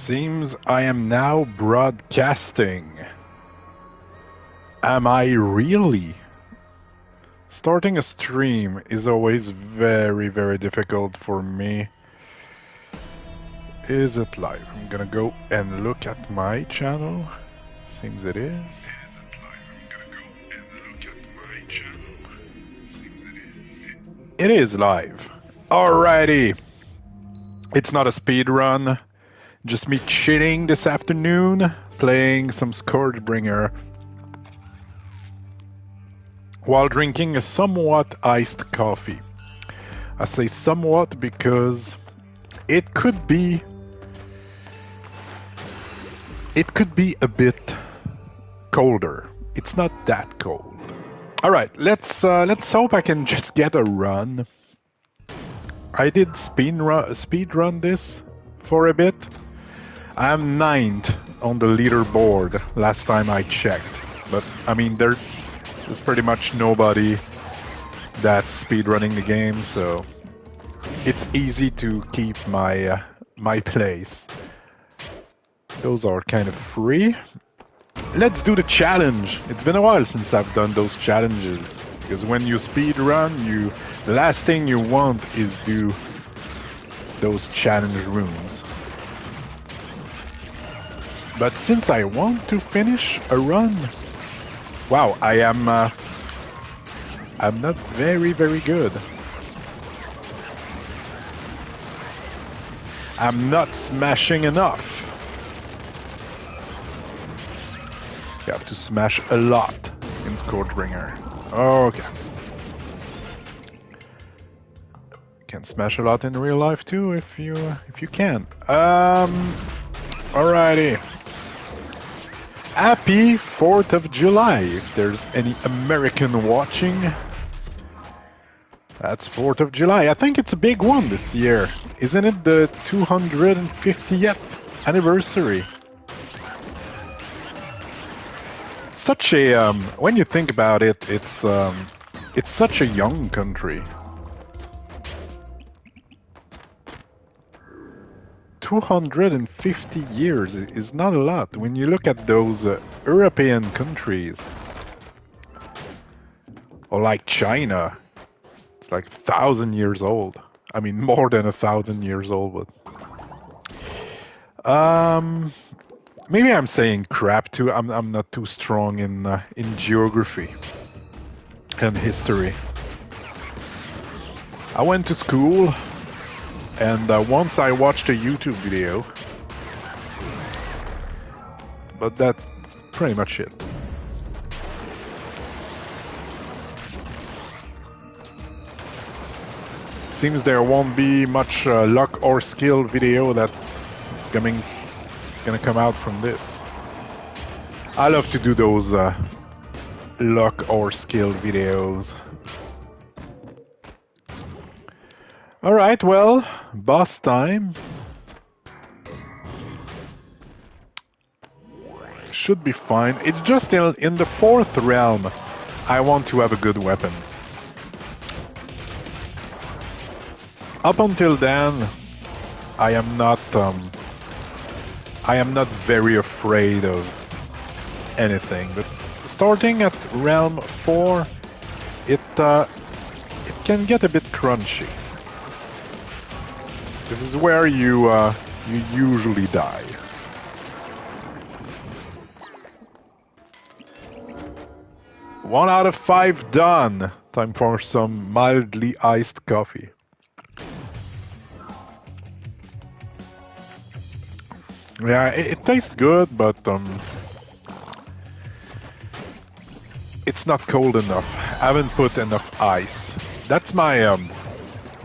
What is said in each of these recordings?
seems I am now broadcasting. Am I really? Starting a stream is always very, very difficult for me. Is it live? I'm gonna go and look at my channel. Seems it is. It is live. Alrighty. It's not a speed run. Just me chilling this afternoon, playing some ScourgeBringer while drinking a somewhat iced coffee. I say somewhat because it could be a bit colder. It's not that cold. All right, let's hope I can just get a run. I did speed run this for a bit. I'm 9th on the leaderboard last time I checked, but I mean there's pretty much nobody that's speedrunning the game, so it's easy to keep my my place. Those are kind of free. Let's do the challenge. It's been a while since I've done those challenges, because when you speedrun, the last thing you want is do those challenge rooms. But since I want to finish a run, wow, I'm not very good. I'm not smashing enough. You have to smash a lot in ScourgeBringer. Okay. Can smash a lot in real life too if you can. Alrighty. Happy 4th of July, if there's any American watching. That's 4th of July. I think it's a big one this year. Isn't it the 250th anniversary? Such a, when you think about it, it's such a young country. 250 years is not a lot when you look at those European countries, or like China. It's like 1,000 years old. I mean, more than 1,000 years old. But maybe I'm saying crap too. I'm not too strong in geography and history. I went to school. And once I watched a YouTube video, but that's pretty much it. Seems there won't be much luck or skill video that's gonna come out from this. I love to do those luck or skill videos. Alright, well, boss time. Should be fine. It's just in the 4th realm, I want to have a good weapon. Up until then, I am not very afraid of anything. But starting at realm 4, it can get a bit crunchy. This is where you usually die. One out of 5 done. Time for some mildly iced coffee. Yeah, it tastes good, but it's not cold enough. I haven't put enough ice. That's my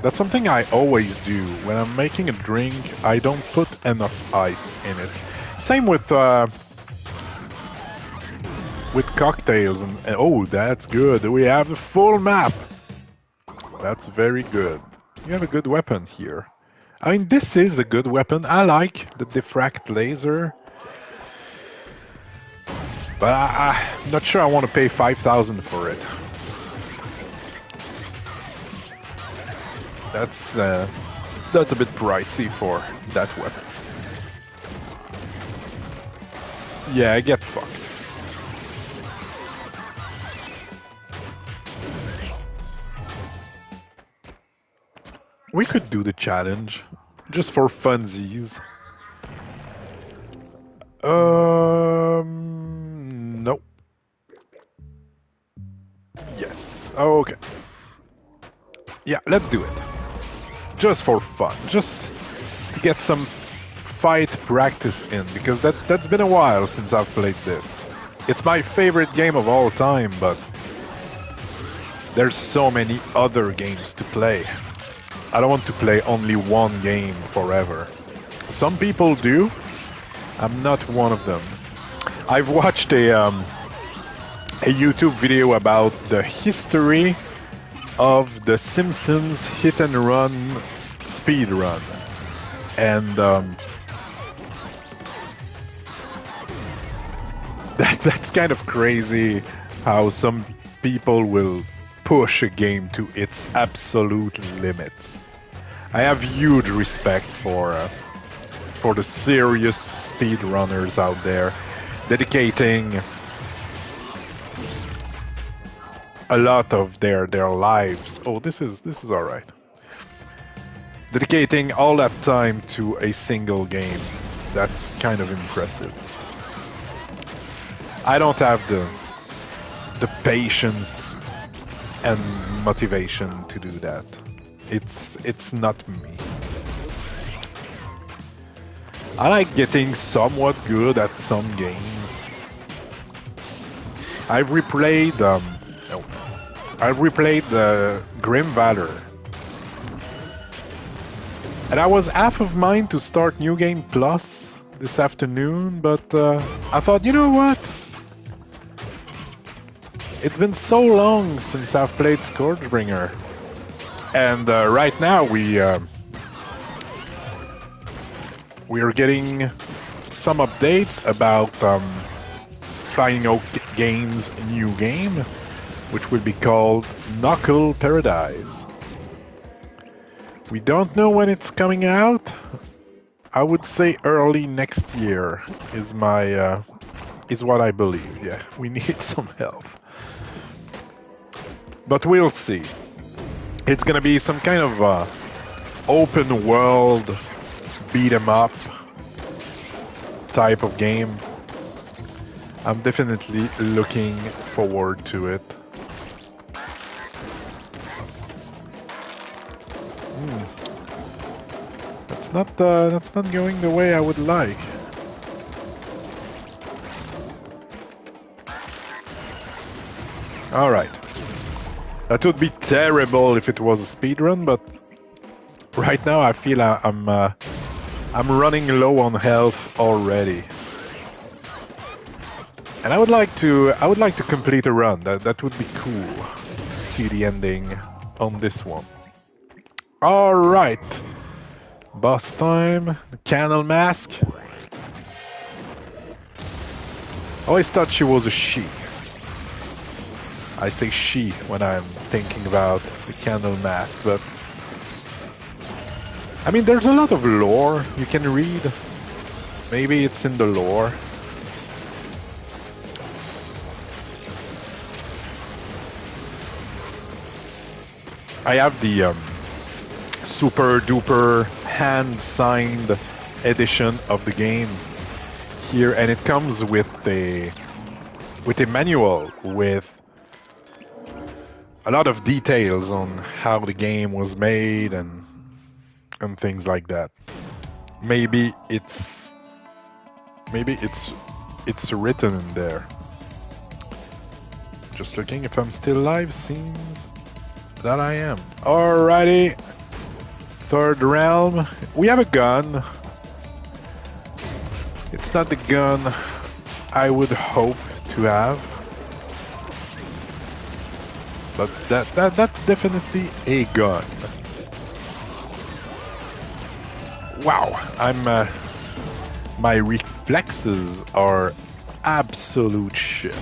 that's something I always do. When I'm making a drink, I don't put enough ice in it. Same with cocktails and oh, that's good. We have the full map. That's very good. You have a good weapon here. I mean, this is a good weapon. I like the diffract laser. But I'm not sure I want to pay 5,000 for it. That's a bit pricey for that weapon. Yeah, get fucked. We could do the challenge, just for funsies. Nope. Yes. Okay. Yeah, let's do it. Just for fun. Just to get some fight practice in, because that's been a while since I've played this. It's my favorite game of all time, but there's so many other games to play. I don't want to play only one game forever. Some people do. I'm not one of them. I've watched a YouTube video about the history of the Simpsons hit and run speed run, and that's kind of crazy how some people will push a game to its absolute limits. I have huge respect for the serious speedrunners out there, dedicating a lot of their lives. Oh, this is all right. Dedicating all that time to a single game. That's kind of impressive. I don't have the patience and motivation to do that. It's not me. I like getting somewhat good at some games. I've replayed the Grim Valor, and I was half of mine to start New Game Plus this afternoon, but I thought, you know what? It's been so long since I've played ScourgeBringer, and right now we are getting some updates about Flying Oak Games' new game, which will be called Knuckle Paradise. We don't know when it's coming out. I would say early next year is what I believe. Yeah, we need some help. But we'll see. It's gonna be some kind of open world beat 'em up type of game. I'm definitely looking forward to it. That's not going the way I would like. All right. That would be terrible if it was a speedrun, but right now I feel I'm running low on health already. And I would like to complete a run. That would be cool to see the ending on this one. All right. Boss time. The Candle Mask. I always thought she was a she. I say she when I'm thinking about the Candle Mask, but I mean, there's a lot of lore you can read. Maybe it's in the lore. I have the super duper hand-signed edition of the game here, and it comes with a manual with a lot of details on how the game was made and things like that. Maybe it's written in there. Just looking if I'm still alive. Seems that I am. Alrighty. Third realm. We have a gun. It's not the gun I would hope to have, but that's definitely a gun. Wow, my reflexes are absolute shit.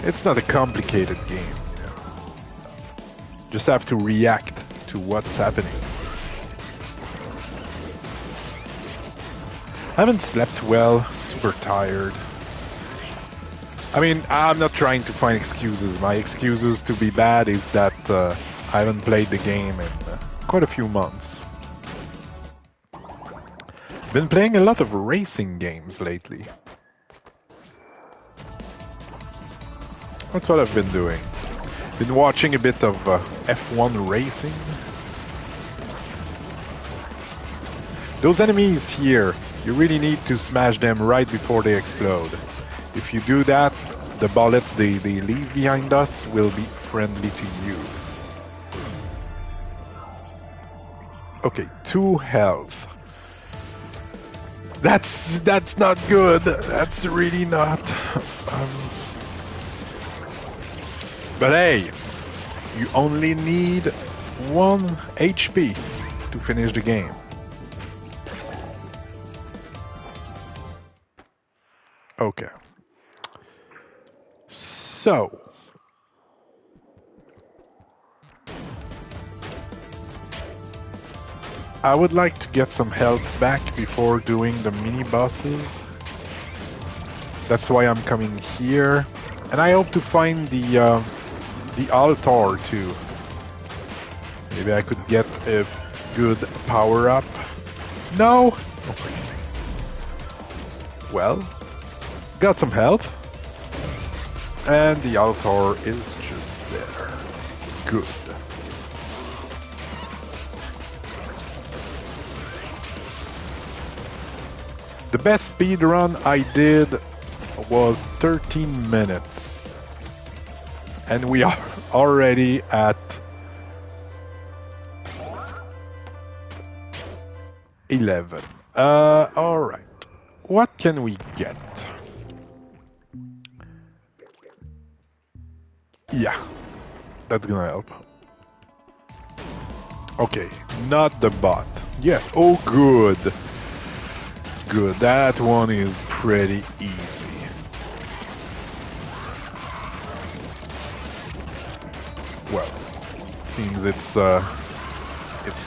It's not a complicated game. Just have to react to what's happening. I haven't slept well, super tired. I mean, I'm not trying to find excuses. My excuses to be bad is that I haven't played the game in quite a few months. Been playing a lot of racing games lately. That's what I've been doing. Been watching a bit of F1 racing. Those enemies here, you really need to smash them right before they explode. If you do that, the bullets they leave behind us will be friendly to you. Okay, 2 health. That's not good. That's really not. But hey, you only need 1 HP to finish the game. Okay. So, I would like to get some health back before doing the mini bosses. That's why I'm coming here, and I hope to find the altar too. Maybe I could get a good power up. No. Well, got some health. And the altar is just there. Good. The best speed run I did was 13 minutes. And we are already at 11. Alright. What can we get? Yeah, that's gonna help. Okay, not the bot. Yes, oh good. Good, that one is pretty easy. Well, seems it's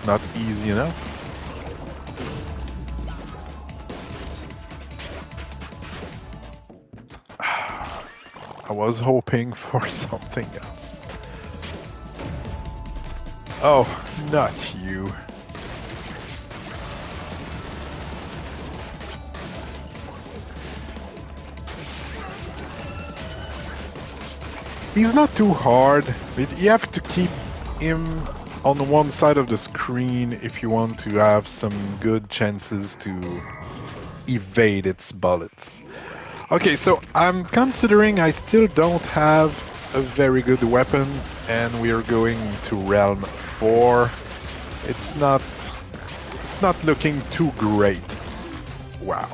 not easy enough. I was hoping for something else. Oh, not you. He's not too hard, but you have to keep him on one side of the screen if you want to have some good chances to evade its bullets. Okay, so I'm considering I still don't have a very good weapon, and we are going to Realm 4. It's not looking too great. Wow.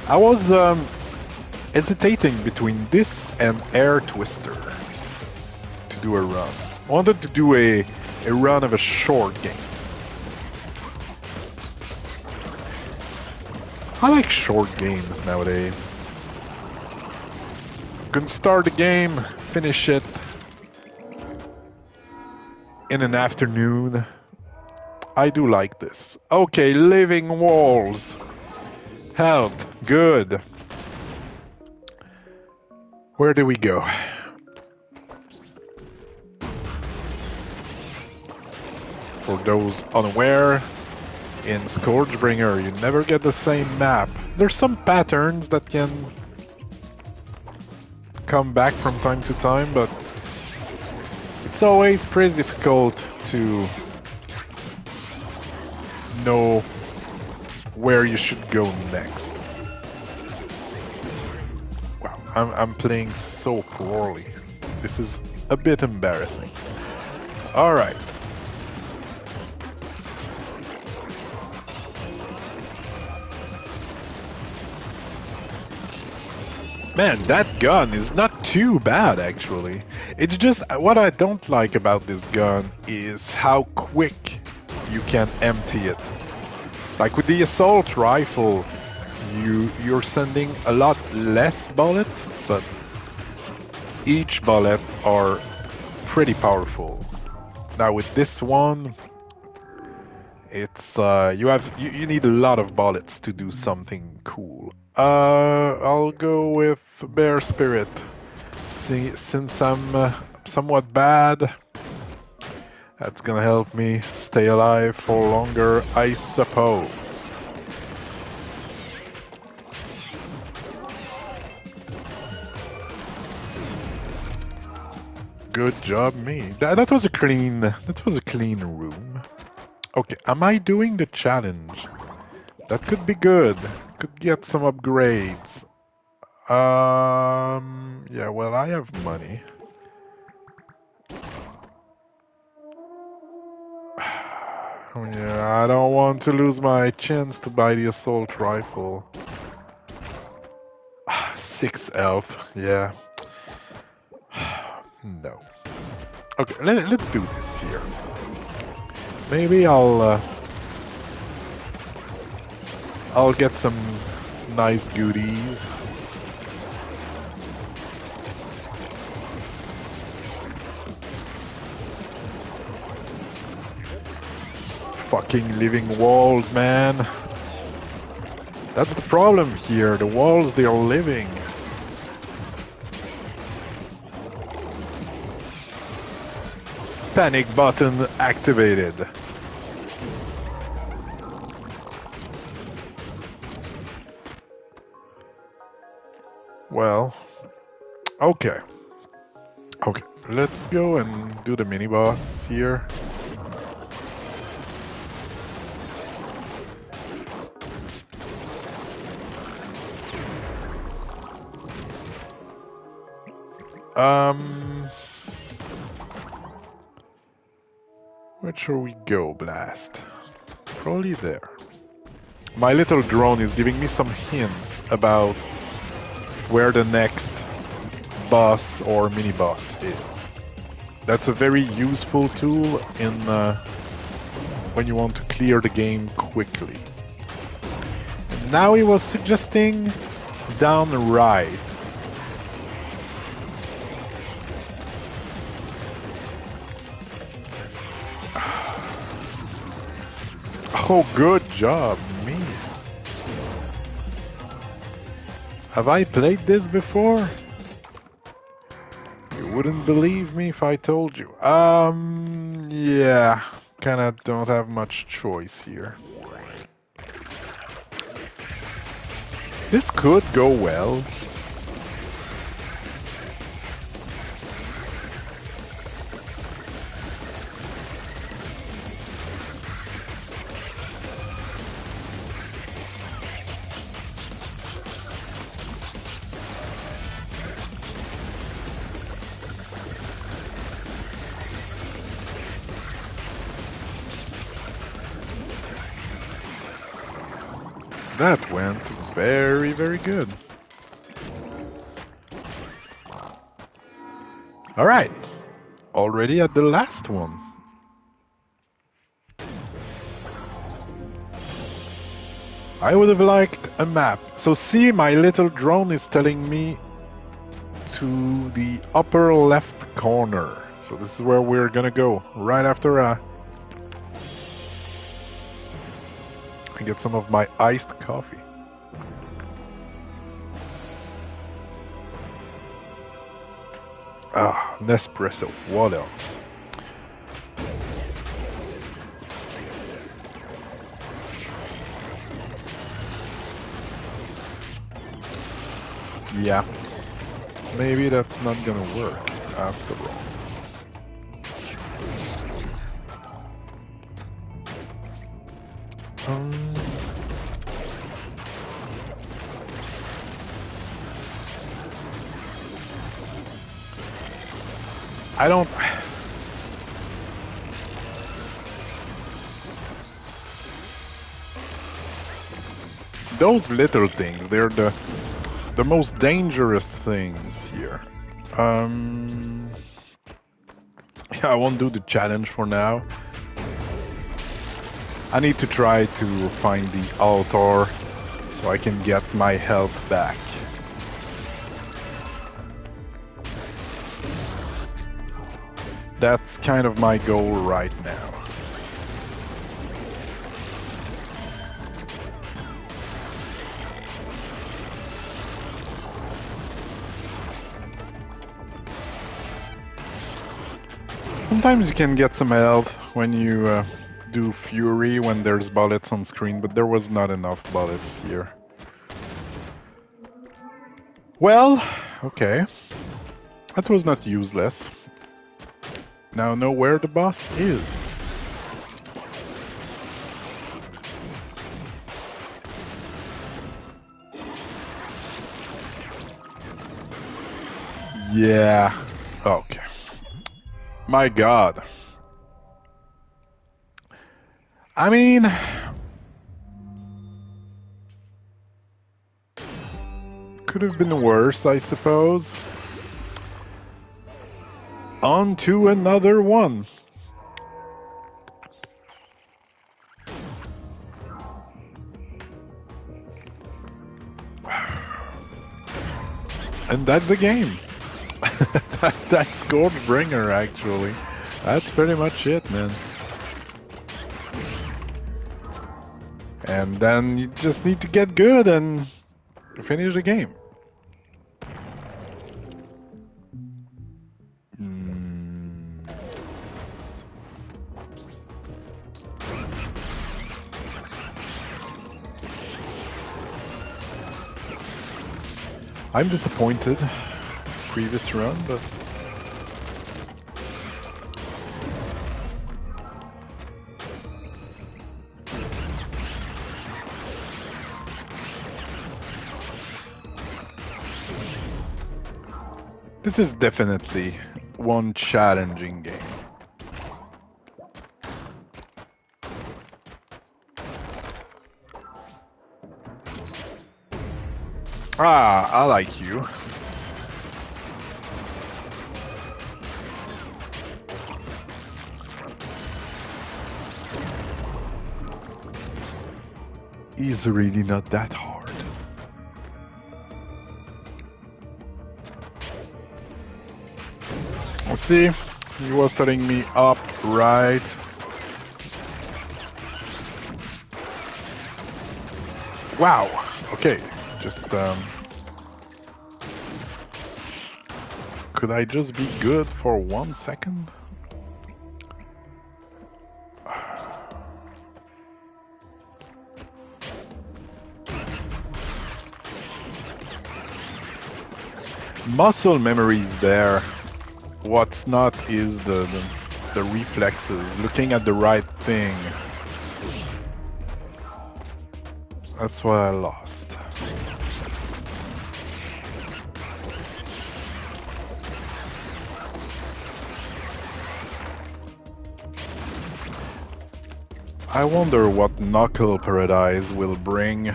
I was hesitating between this and Air Twister to do a run. I wanted to do a run of a short game. I like short games nowadays. You can start a game, finish it in an afternoon. I do like this. Okay, living walls. Health, good. Where do we go? For those unaware, in ScourgeBringer you never get the same map. There's some patterns that can come back from time to time, but it's always pretty difficult to know where you should go next. Wow, I'm playing so poorly. This is a bit embarrassing. Alright. Man, that gun is not too bad actually. It's just what I don't like about this gun is how quick you can empty it. Like with the assault rifle, you're sending a lot less bullets, but each bullet are pretty powerful. Now with this one, it's you need a lot of bullets to do something cool. I'll go with Bear Spirit. See, since I'm somewhat bad, that's gonna help me stay alive for longer, I suppose. Good job, me. That was a clean. That was a clean room. Okay, am I doing the challenge? That could be good. Could get some upgrades. Yeah, well, I have money. Oh, yeah, I don't want to lose my chance to buy the assault rifle. 6 elf, yeah. No. Okay, let's do this here. Maybe I'll get some nice goodies. Fucking living walls, man. That's the problem here. The walls, they are living. Panic button activated. Well, okay. Okay, let's go and do the mini boss here. Where shall we go, Blast? Probably there. My little drone is giving me some hints about where the next boss or mini-boss is. That's a very useful tool in when you want to clear the game quickly. And now he was suggesting down the right. Oh, good job, me. Have I played this before? You wouldn't believe me if I told you. Yeah. Kinda don't have much choice here. This could go well. That went very, very good. Alright, already at the last one. I would have liked a map. So see, my little drone is telling me to the upper left corner. So this is where we're gonna go, right after I get some of my iced coffee. Ah, Nespresso, what else? Yeah, maybe that's not gonna work after all. I don't... Those little things, they're the most dangerous things here. Yeah, I won't do the challenge for now. I need to try to find the altar so I can get my health back. That's kind of my goal right now. Sometimes you can get some health when you do Fury when there's bullets on screen, but there was not enough bullets here. Well, okay. That was not useless. Now know where the boss is. Yeah. Okay. My God. I mean, could have been worse, I suppose. On to another one. And that's the game. That's ScourgeBringer, actually. That's pretty much it, man. And then you just need to get good and finish the game. I'm disappointed. Previous run, but this is definitely one challenging game. Ah, I like you. Is really not that hard. Let's see, he was telling me up, right. Wow, okay, just could I just be good for 1 second? Muscle memory is there. What's not is the reflexes, looking at the right thing. That's what I lost. I wonder what Knuckle Paradise will bring.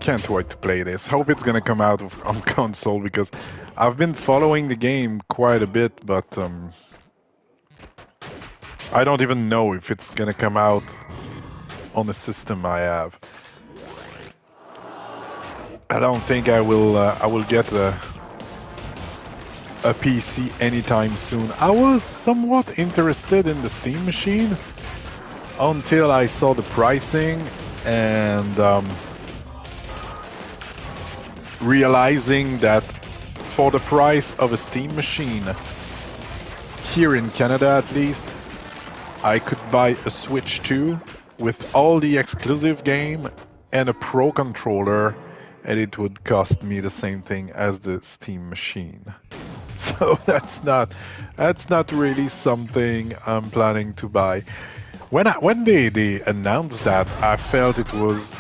Can't wait to play this. Hope it's gonna come out on console because I've been following the game quite a bit, but I don't even know if it's gonna come out on the system I have. I don't think I will get a PC anytime soon. I was somewhat interested in the Steam machine until I saw the pricing and realizing that for the price of a Steam machine, here in Canada at least, I could buy a Switch 2 with all the exclusive game and a Pro controller, and it would cost me the same thing as the Steam machine. So that's not really something I'm planning to buy. When they announced that, I felt it was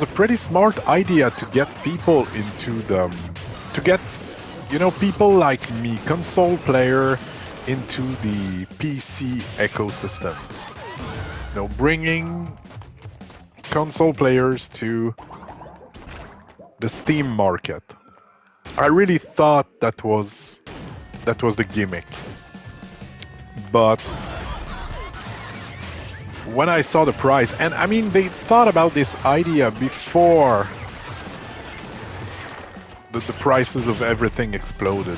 a pretty smart idea to get people into people like me, console player, into the PC ecosystem. Bringing console players to the Steam market. I really thought that was the gimmick. But when I saw the price, and I mean, they thought about this idea before the prices of everything exploded,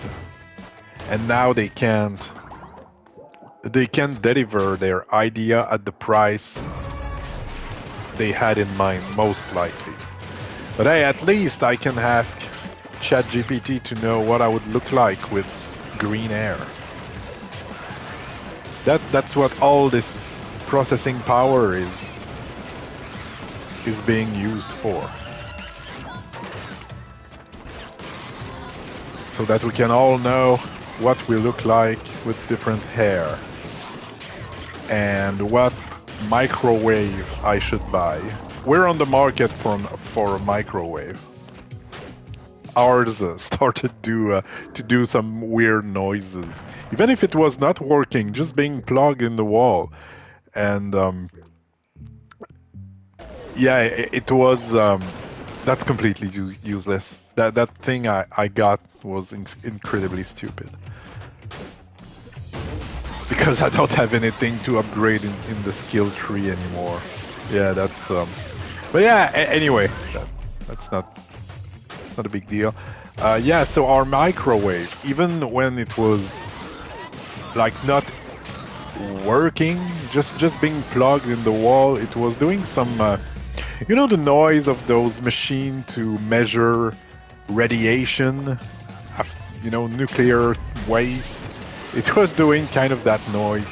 and now they can't deliver their idea at the price they had in mind, most likely. But hey, at least I can ask ChatGPT to know what I would look like with green hair. That's what all this processing power is being used for. So that we can all know what we look like with different hair and what microwave I should buy. We're on the market for a microwave. Ours started to do some weird noises, even if it was not working, just being plugged in the wall. And yeah, it was. That's completely useless. That thing I got was incredibly stupid. Because I don't have anything to upgrade in the skill tree anymore. Yeah, that's... But yeah, anyway, that's not a big deal. Yeah, so our microwave, even when it was like not working, just being plugged in the wall, it was doing some... you know the noise of those machines to measure radiation, you know, nuclear waste? It was doing kind of that noise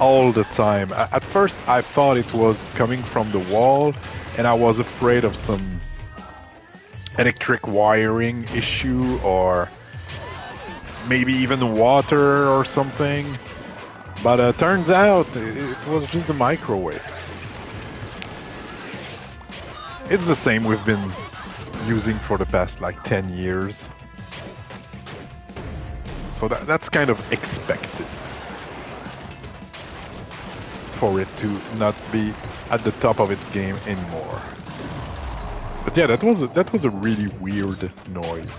all the time. At first I thought it was coming from the wall, and I was afraid of some electric wiring issue or maybe even water or something. But turns out it was just a microwave. It's the same we've been using for the past like 10 years. So that's kind of expected for it to not be at the top of its game anymore. But yeah, that was a really weird noise.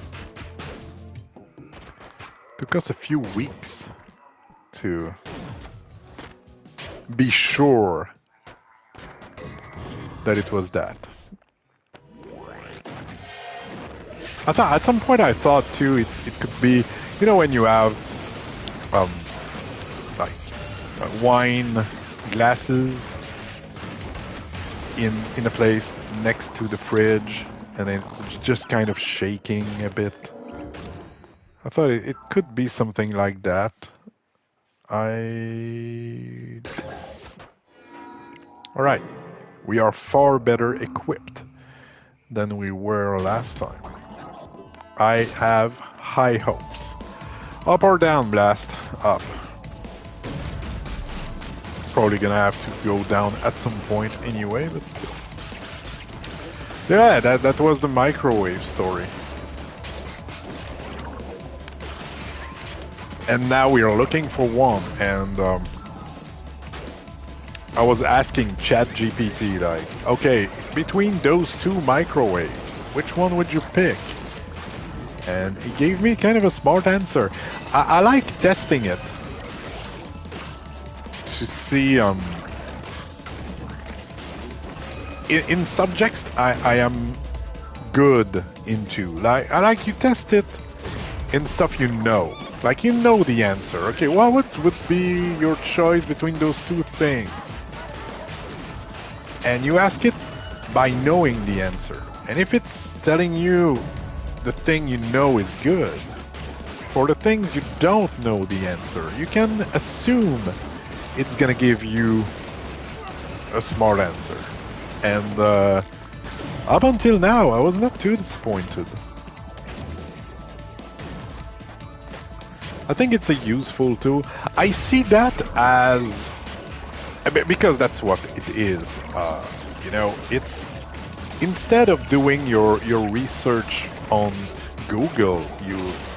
Took us a few weeks to be sure that it was that. At some point I thought too it could be, you know, when you have like wine glasses in a place next to the fridge, and it's just kind of shaking a bit. I thought it could be something like that. Alright, we are far better equipped than we were last time. I have high hopes. Up or down, Blast? Up. Probably gonna have to go down at some point anyway, but still. Yeah, that was the microwave story. And now we are looking for one, and I was asking ChatGPT, like, okay, between those two microwaves, which one would you pick? And he gave me kind of a smart answer. I like testing it to see in subjects I am good into. Like, I like you test it in stuff you know. Like, you know the answer. Okay, well, what would be your choice between those two things? And you ask it by knowing the answer. And if it's telling you the thing you know is good, for the things you don't know the answer, you can assume it's gonna give you a smart answer. And up until now, I was not too disappointed. I think it's a useful tool. I see that as, because that's what it is. You know, it's, instead of doing your research on Google,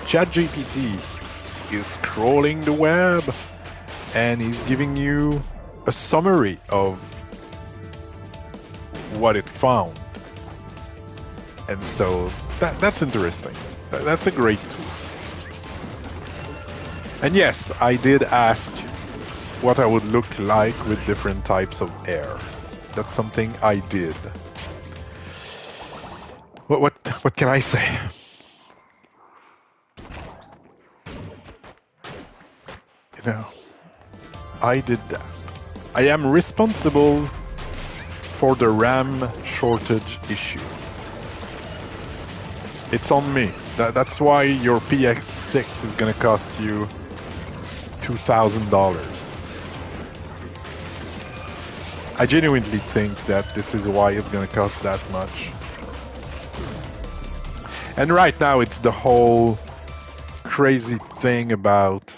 ChatGPT is scrolling the web and he's giving you a summary of what it found. And so that's interesting. That's a great tool. And yes, I did ask what I would look like with different types of air. That's something I did. What can I say? You know, I did that. I am responsible for the RAM shortage issue. It's on me. That's why your PX6 is gonna cost you $2,000. I genuinely think that this is why it's gonna cost that much. And right now it's the whole crazy thing about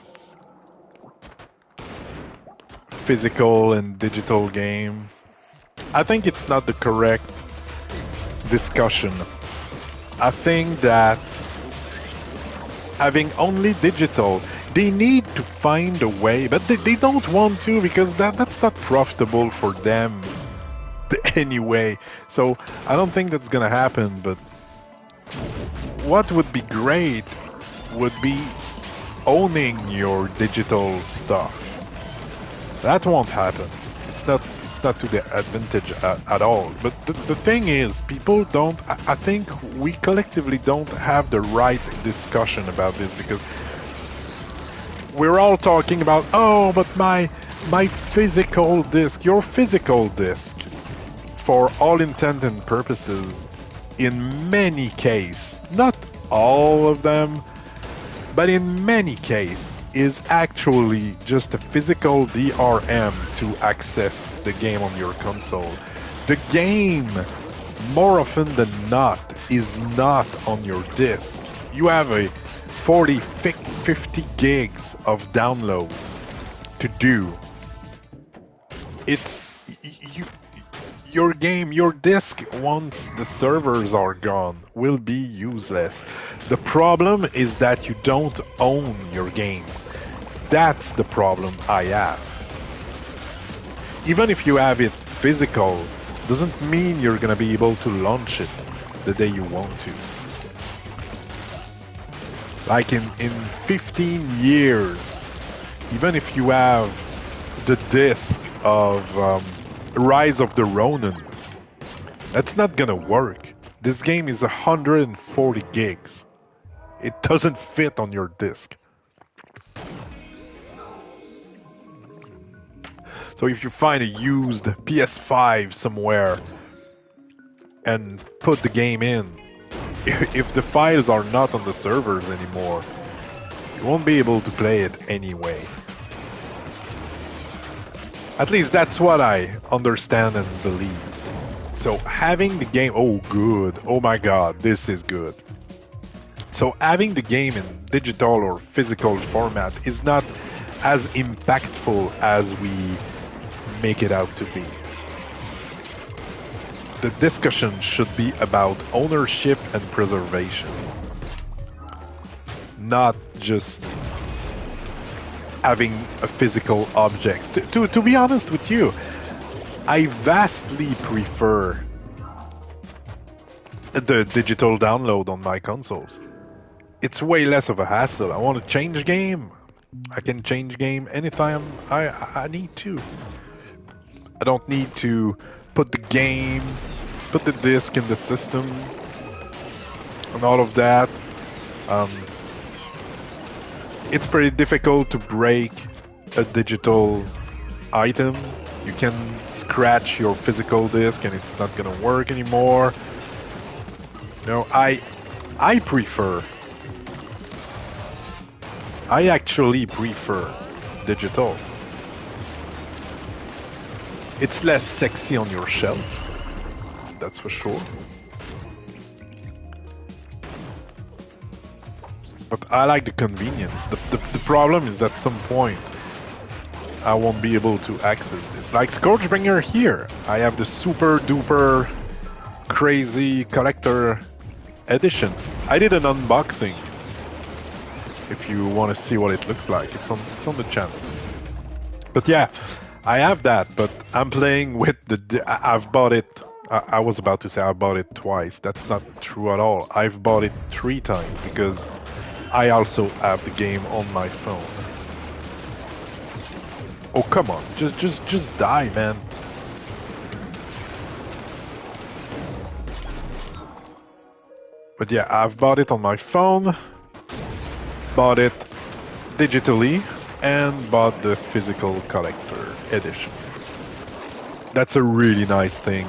physical and digital game. I think it's not the correct discussion. I think that having only digital, they need to find a way, but they don't want to because that's not profitable for them anyway. So I don't think that's gonna happen, but what would be great would be owning your digital stuff. That won't happen. It's not to the advantage at all. But the thing is, people don't. I think we collectively don't have the right discussion about this because we're all talking about, oh, but my physical disc, your physical disc, for all intent and purposes, in many cases, not all of them, but in many cases, is actually just a physical DRM to access the game on your console. The game, more often than not, is not on your disc. You have a 40, 50 gigs of downloads to do. It's your game, your disc, once the servers are gone, will be useless. The problem is that you don't own your games. That's the problem I have. Even if you have it physical, doesn't mean you're gonna be able to launch it the day you want to. Like in 15 years, even if you have the disc of Rise of the Ronin, that's not gonna work. This game is 140 gigs. It doesn't fit on your disc. So if you find a used PS5 somewhere and put the game in, if the files are not on the servers anymore, you won't be able to play it anyway. At least that's what I understand and believe. So having the game, oh good, oh my god, this is good. So having the game in digital or physical format is not as impactful as we make it out to be. The discussion should be about ownership and preservation, not just having a physical object. To be honest with you, I vastly prefer the digital download on my consoles. It's way less of a hassle. I want to change game, I can change game anytime I need to. I don't need to put the game, put the disc in the system, and all of that. It's pretty difficult to break a digital item. You can scratch your physical disc and it's not gonna work anymore. No, I actually prefer digital. It's less sexy on your shelf, that's for sure. But I like the convenience. The problem is at some point I won't be able to access this. Like ScourgeBringer here, I have the super duper crazy collector edition. I did an unboxing. If you want to see what it looks like, it's on the channel. But yeah, I have that, but I'm playing with I've bought it. I was about to say I bought it twice. That's not true at all. I've bought it 3 times because I also have the game on my phone. Oh, come on. Just die, man. But yeah, I've bought it on my phone, bought it digitally, and bought the physical collector edition. That's a really nice thing.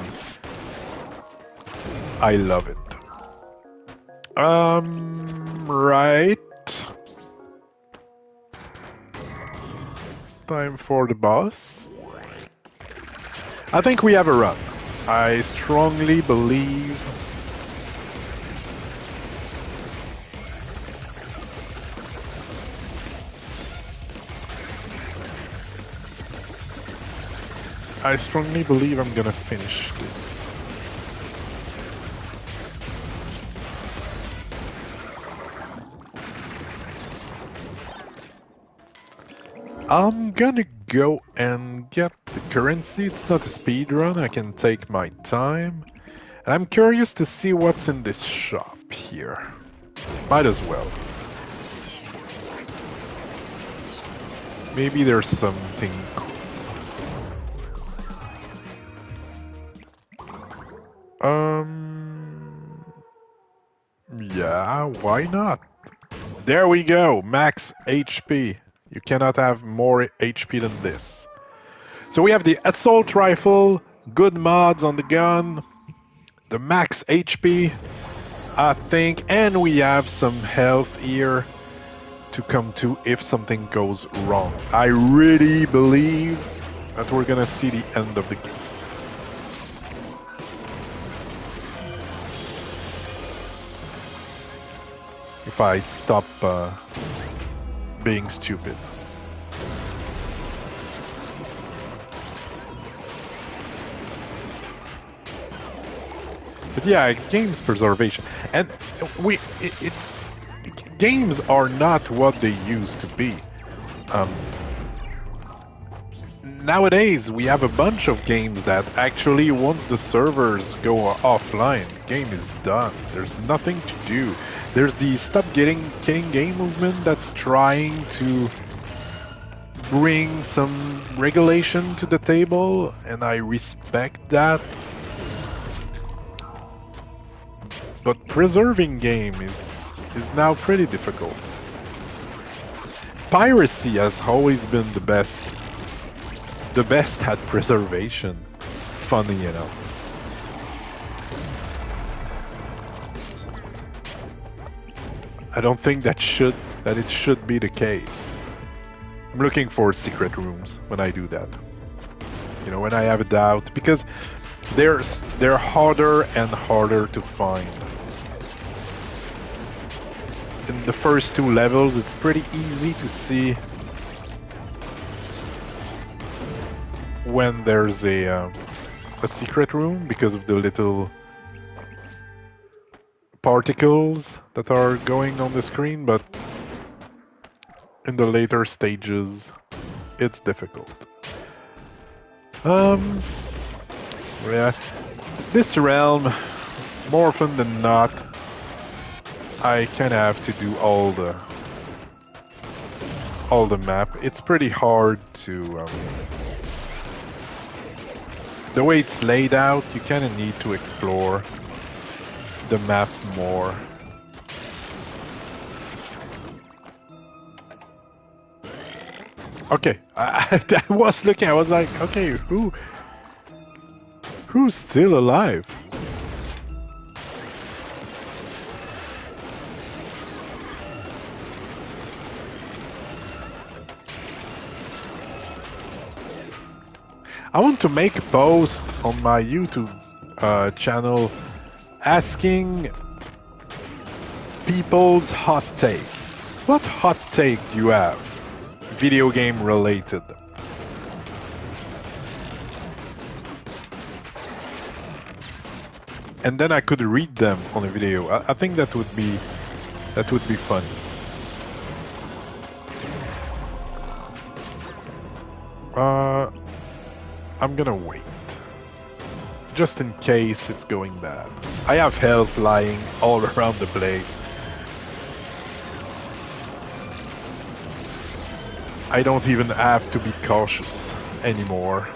I love it. Right. Time for the boss. I think we have a run. I strongly believe. I strongly believe I'm gonna finish this. I'm gonna go and get the currency. It's not a speed run, I can take my time. And I'm curious to see what's in this shop here. Might as well. Maybe there's something cool. Yeah, why not? There we go, max HP. You cannot have more HP than this. So we have the assault rifle, good mods on the gun, the max HP, I think, and we have some health here to come to if something goes wrong. I really believe that we're gonna see the end of the game. If I stop being stupid. But yeah, games preservation, and games are not what they used to be. Nowadays, we have a bunch of games that actually, once the servers go offline, the game is done. There's nothing to do. There's the stop killing game movement that's trying to bring some regulation to the table, and I respect that. But preserving game is now pretty difficult. Piracy has always been the best at preservation. Funny, you know. I don't think that it should be the case. I'm looking for secret rooms when I do that. You know, when I have a doubt, because they're harder and harder to find. In the first two levels, it's pretty easy to see when there's a secret room because of the little particles that are going on the screen, but in the later stages, it's difficult. Yeah, this realm, more often than not, I kind of have to do all the map. It's pretty hard to the way it's laid out. You kind of need to explore the map more. Okay, I was looking. I was like, okay, who's still alive? I want to make a post on my YouTube channel asking people's hot take. What hot take do you have? Video game related. And then I could read them on a video. I think that would be fun. I'm gonna wait. Just in case it's going bad. I have health lying all around the place. I don't even have to be cautious anymore.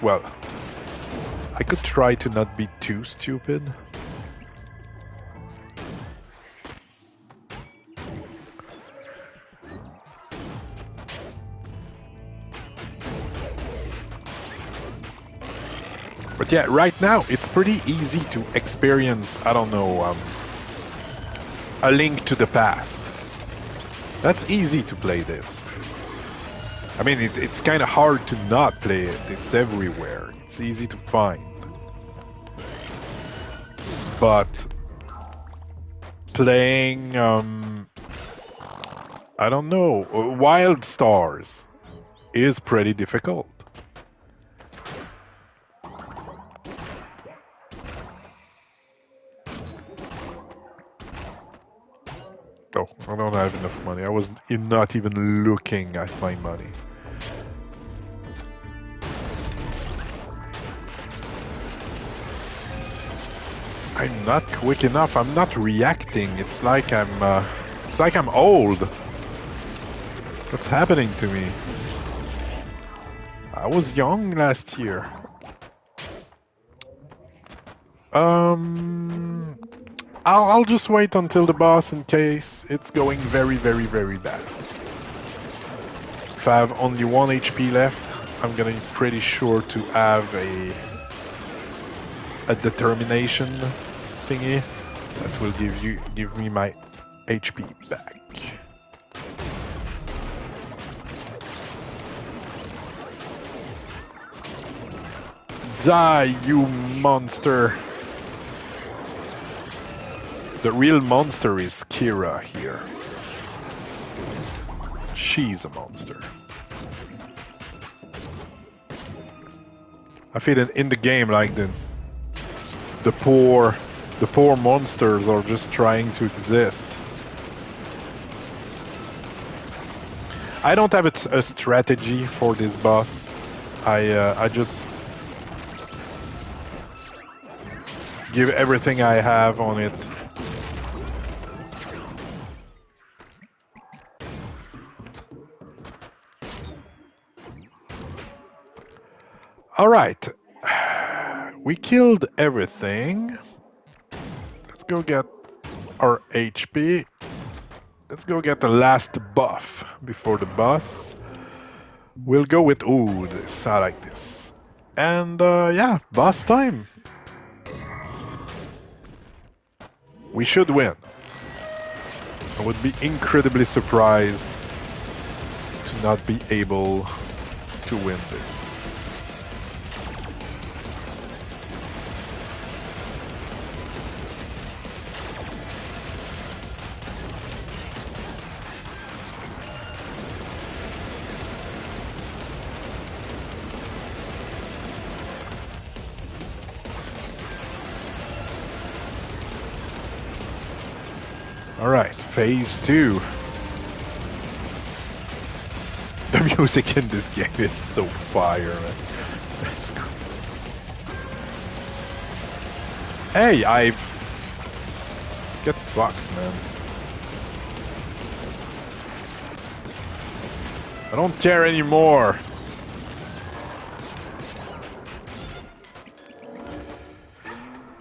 Well, I could try to not be too stupid. But yeah, right now it's pretty easy to experience, I don't know, A Link to the Past. That's easy to play this. I mean, it's kind of hard to not play it. It's everywhere. It's easy to find. But playing, I don't know, Wild Stars is pretty difficult. Oh, I don't have enough money. I was not even looking at my money. I'm not quick enough. I'm not reacting. It's like I'm old. What's happening to me? I was young last year. I'll just wait until the boss in case it's going very, very, very bad. If I have only 1 HP left, I'm gonna be pretty sure to have a determination thingy that will give me my HP back. Die, you monster! The real monster is Kira here. She's a monster. I feel in the game like the poor monsters are just trying to exist. I don't have a strategy for this boss. I just give everything I have on it. All right, we killed everything. Let's go get our HP. Let's go get the last buff before the boss. We'll go with, ooh, this, I like this. And yeah, boss time. We should win. I would be incredibly surprised to not be able to win this. Alright, phase 2. The music in this game is so fire, man. That's cool. Hey, I've... Get fucked, man. I don't care anymore.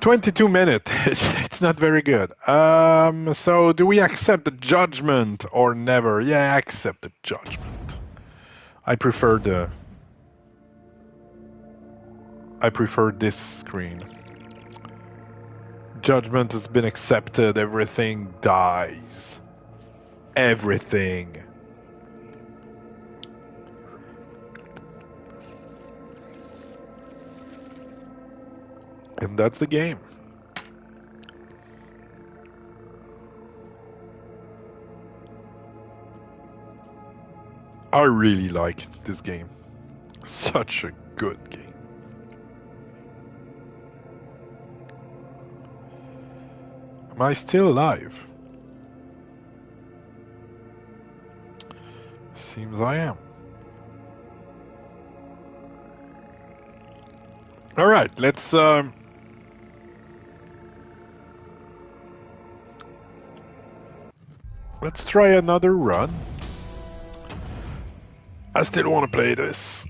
"22 minutes. It's not very good. So do we accept the judgment or never? Yeah, I accept the judgment. I prefer this screen. Judgment has been accepted. Everything dies. Everything. And that's the game. I really like this game. Such a good game. Am I still alive? Seems I am. All right, let's Let's try another run. I still want to play this.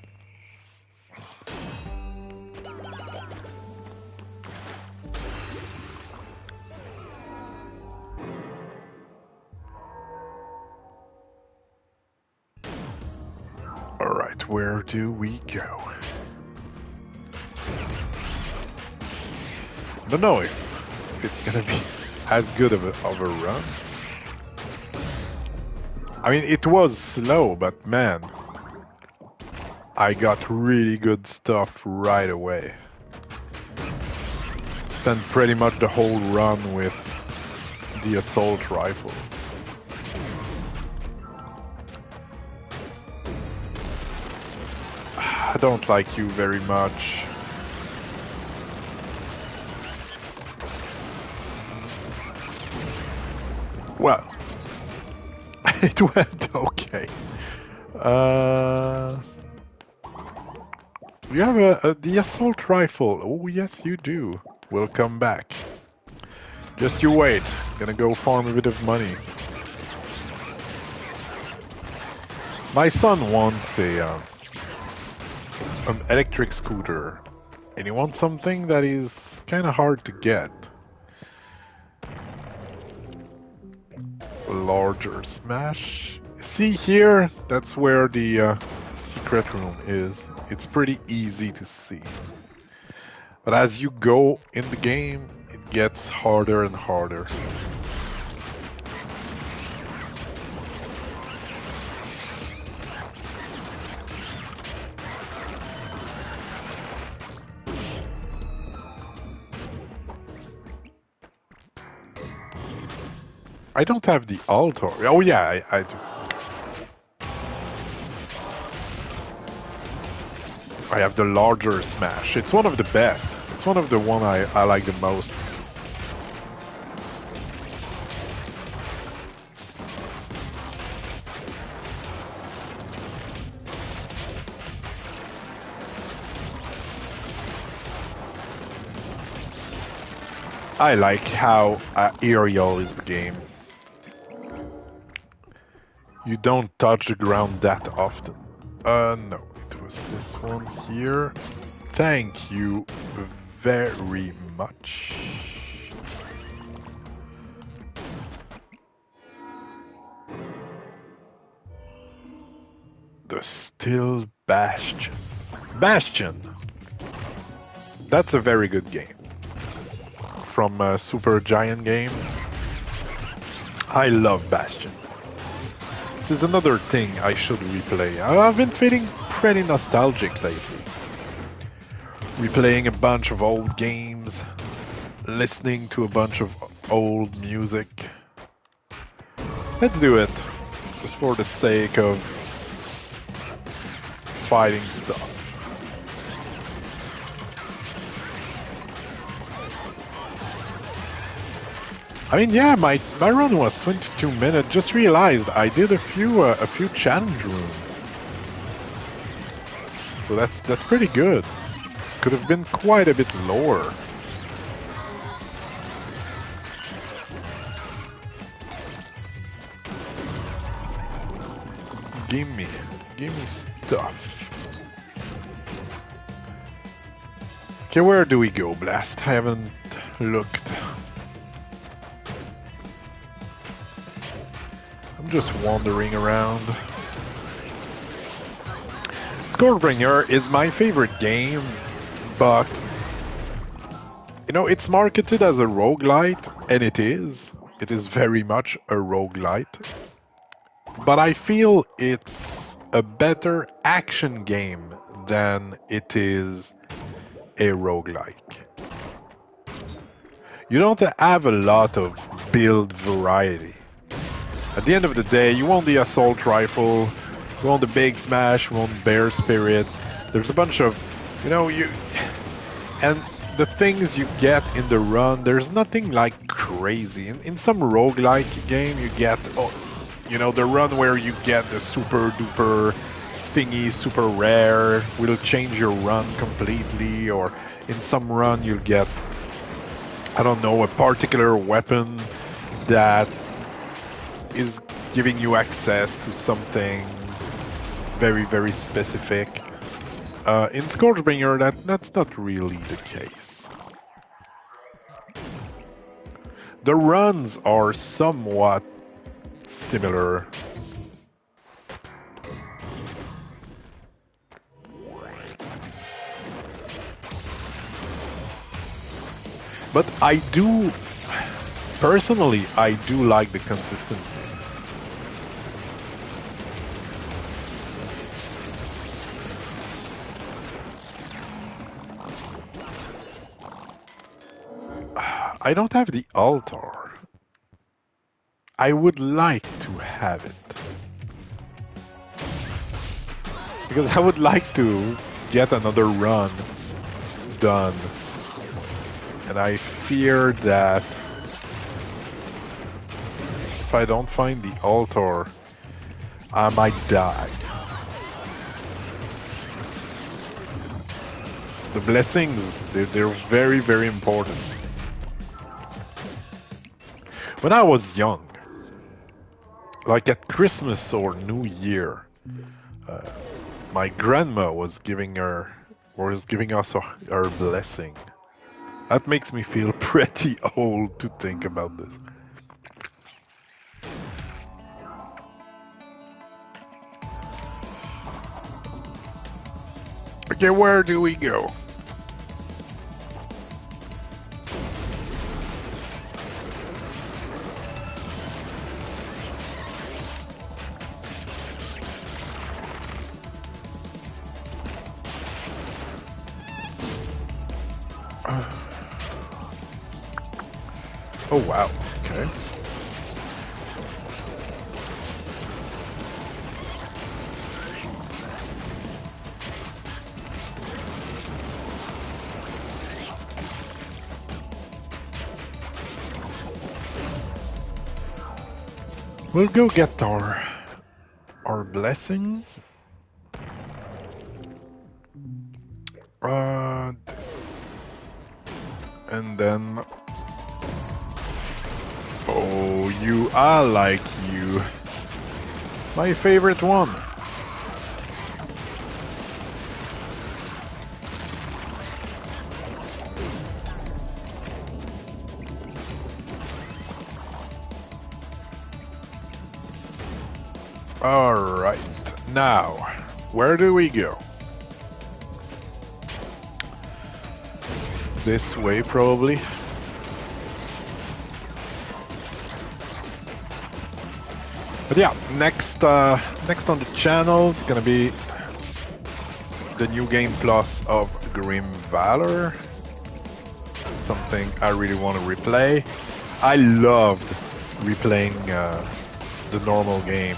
Alright, where do we go? Don't know if it's gonna be as good of a run. I mean, it was slow, but man, I got really good stuff right away. Spent pretty much the whole run with the assault rifle. I don't like you very much. Well, it went okay. You have the assault rifle. Oh yes, you do. We'll come back. Just you wait. Gonna go farm a bit of money. My son wants an electric scooter, and he wants something that is kind of hard to get. A larger smash. See here? That's where the secret room is. It's pretty easy to see. But as you go in the game, it gets harder and harder. I don't have the altar. Oh yeah, I do. I have the larger smash. It's one of the best. It's one of the one I like the most. I like how aerial is the game. You don't touch the ground that often. No, it was this one here. Thank you very much. The Still Bastion. Bastion! That's a very good game. From Super Giant Games. I love Bastion. This is another thing I should replay. I've been feeling pretty nostalgic lately. Replaying a bunch of old games, listening to a bunch of old music. Let's do it, just for the sake of fighting stuff. I mean, yeah, my run was 22 minutes. Just realized I did a few challenge rooms, so that's pretty good. Could have been quite a bit lower. Give me stuff. Okay, where do we go, Blast? I haven't looked. I'm just wandering around. ScourgeBringer is my favorite game, but you know, it's marketed as a roguelite, and it is. It is very much a roguelite. But I feel it's a better action game than it is a roguelike. You don't have a lot of build variety. At the end of the day, you want the assault rifle, you want the big smash, you want bear spirit. There's a bunch of, you know, and the things you get in the run, there's nothing like crazy. In some roguelike game, you get, you know, the run where you get the super duper thingy, super rare, will change your run completely, or in some run you'll get, I don't know, a particular weapon that is giving you access to something very, very specific. In ScourgeBringer, that's not really the case. The runs are somewhat similar. But personally, I do like the consistency. I don't have the altar. I would like to have it. Because I would like to get another run done. And I fear that if I don't find the altar, I might die. The blessings, they're very, very important. When I was young, like at Christmas or New Year, my grandma was giving us her blessing. That makes me feel pretty old to think about this. Okay, where do we go? Oh wow, okay. We'll go get our blessing. This. And then oh, I like you. My favorite one. Alright, now, where do we go? This way, probably. But yeah, next on the channel, it's gonna be the new game plus of Grim Valor. Something I really want to replay. I loved replaying the normal game.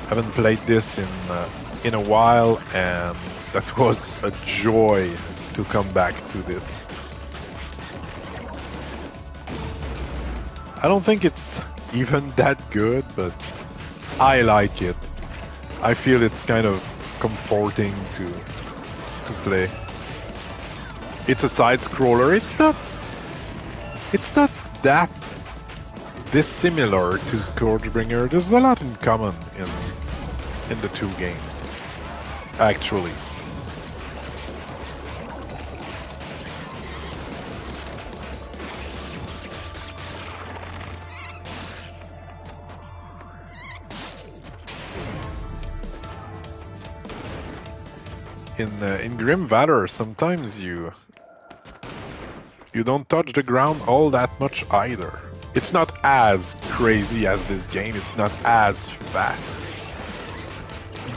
I haven't played this in a while, and that was a joy to come back to this. I don't think it's even that good, but I like it. I feel it's kind of comforting to play. It's a side scroller. It's not that dissimilar to ScourgeBringer. There's a lot in common in the two games, actually. In Grim Valor, sometimes you don't touch the ground all that much either. It's not as crazy as this game, it's not as fast.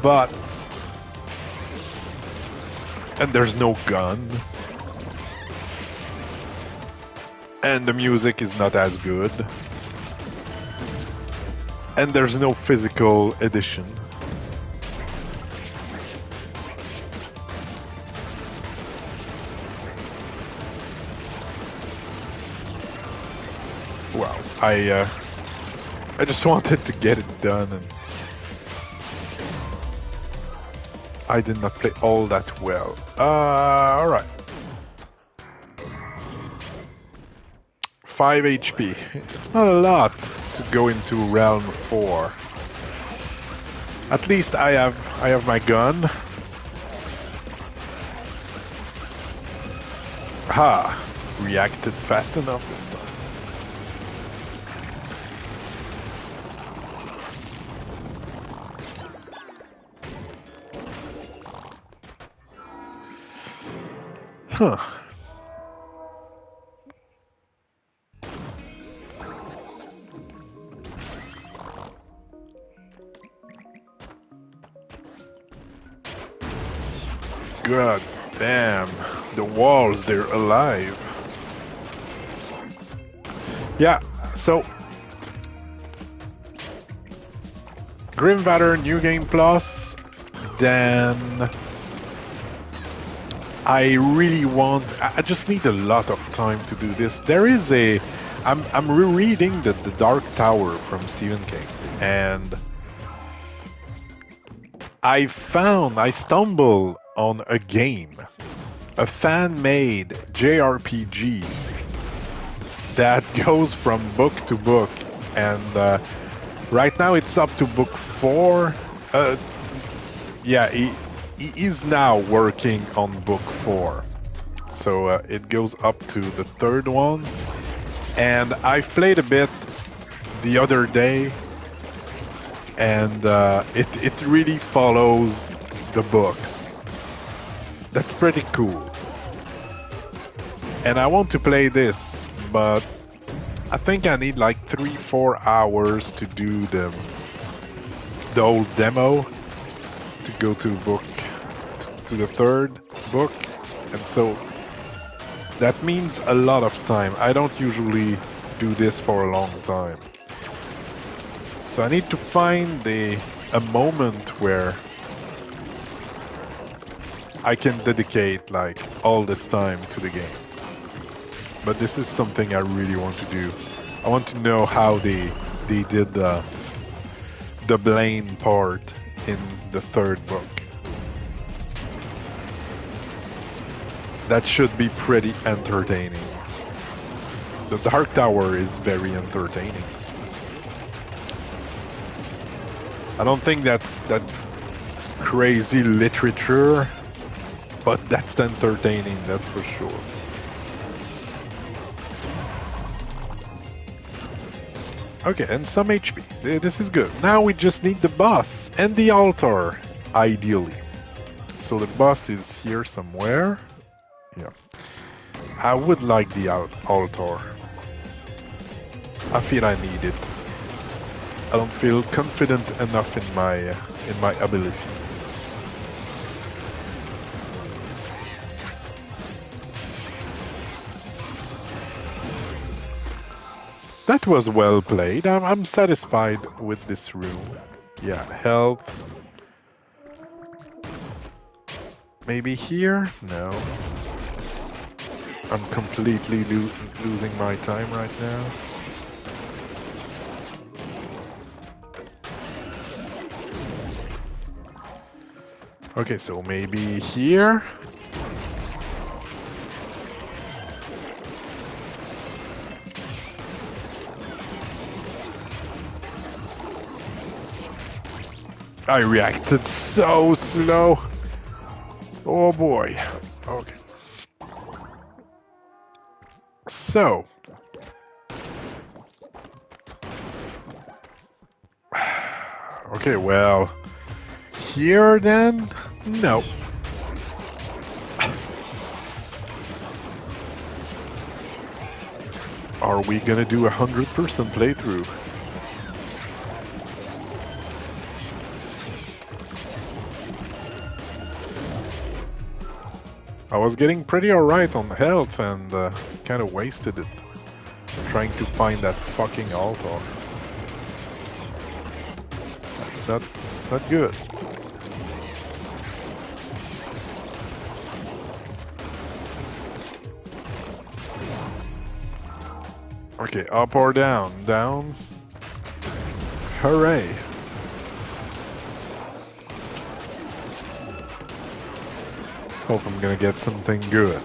But... and there's no gun. And the music is not as good. And there's no physical edition. Well, I just wanted to get it done, and I did not play all that well. Alright. 5 HP. It's not a lot to to go into realm 4. At least I have my gun. Ha! Reacted fast enough this time. Huh. God damn, the walls, they're alive. Yeah, so Grim Vader New Game Plus, then I really want, I just need a lot of time to do this. There is I'm rereading the Dark Tower from Stephen King, and I stumbled on a game, a fan-made JRPG that goes from book to book, and right now it's up to book 4. Yeah, he is now working on book 4, so it goes up to the 3rd one, and I played a bit the other day, and it really follows the books. That's pretty cool. And I want to play this, but I think I need like 3-4 hours to do the whole demo to go to the 3rd book, and so that means a lot of time. I don't usually do this for a long time. So I need to find a moment where I can dedicate like all this time to the game. But this is something I really want to do. I want to know how they did the Blaine part in the 3rd book. That should be pretty entertaining. The Dark Tower is very entertaining. I don't think that's crazy literature, but that's entertaining, that's for sure. Okay, and some HP. This is good. Now we just need the boss and the altar, ideally. So the boss is here somewhere. Yeah. I would like the altar. I feel I need it. I don't feel confident enough in my abilities. That was well played. I'm satisfied with this room. Yeah, health. Maybe here? No. I'm completely losing my time right now. Okay, so maybe here? I reacted so slow. Oh boy. Okay. So. Okay, well. Here then? No. Are we gonna do 100% playthrough? I was getting pretty alright on health and kind of wasted it trying to find that fucking altar. It's not good. Okay, up or down? Down. Hooray. Hope I'm gonna get something good.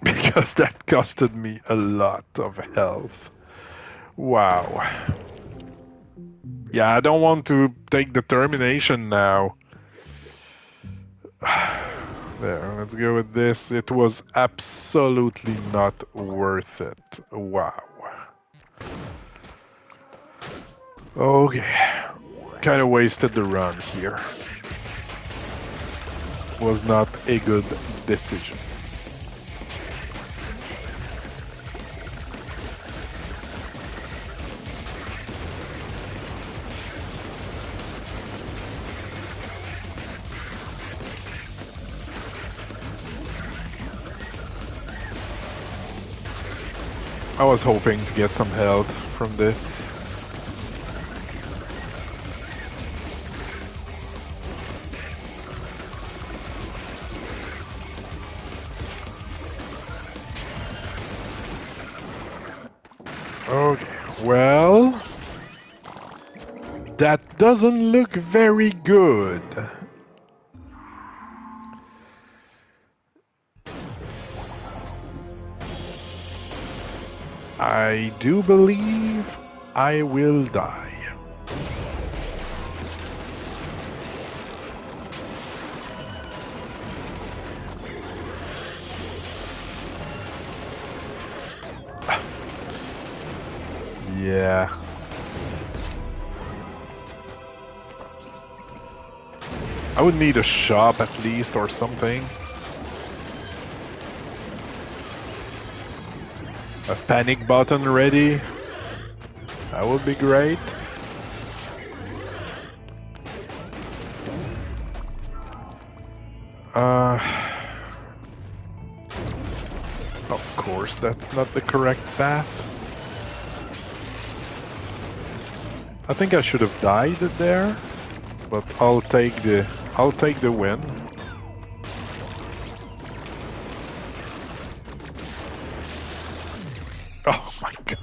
Because because that costed me a lot of health. Wow. Yeah, I don't want to take determination now. There, let's go with this. It was absolutely not worth it. Wow. Okay. Kind of wasted the run here. Was not a good decision. I was hoping to get some health from this. Okay, well, that doesn't look very good. I do believe I will die. Yeah. I would need a shop at least or something. A panic button ready. That would be great. Of course, that's not the correct path. I think I should have died there, but I'll take the win. Oh my god.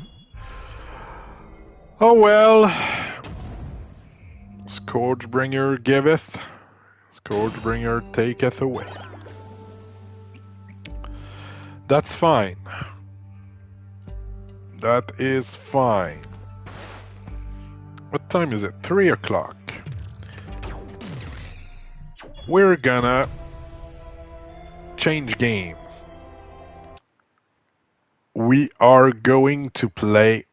Oh well. ScourgeBringer giveth, ScourgeBringer taketh away. That's fine. That is fine. What time is it? 3 o'clock. We're gonna change game. We are going to play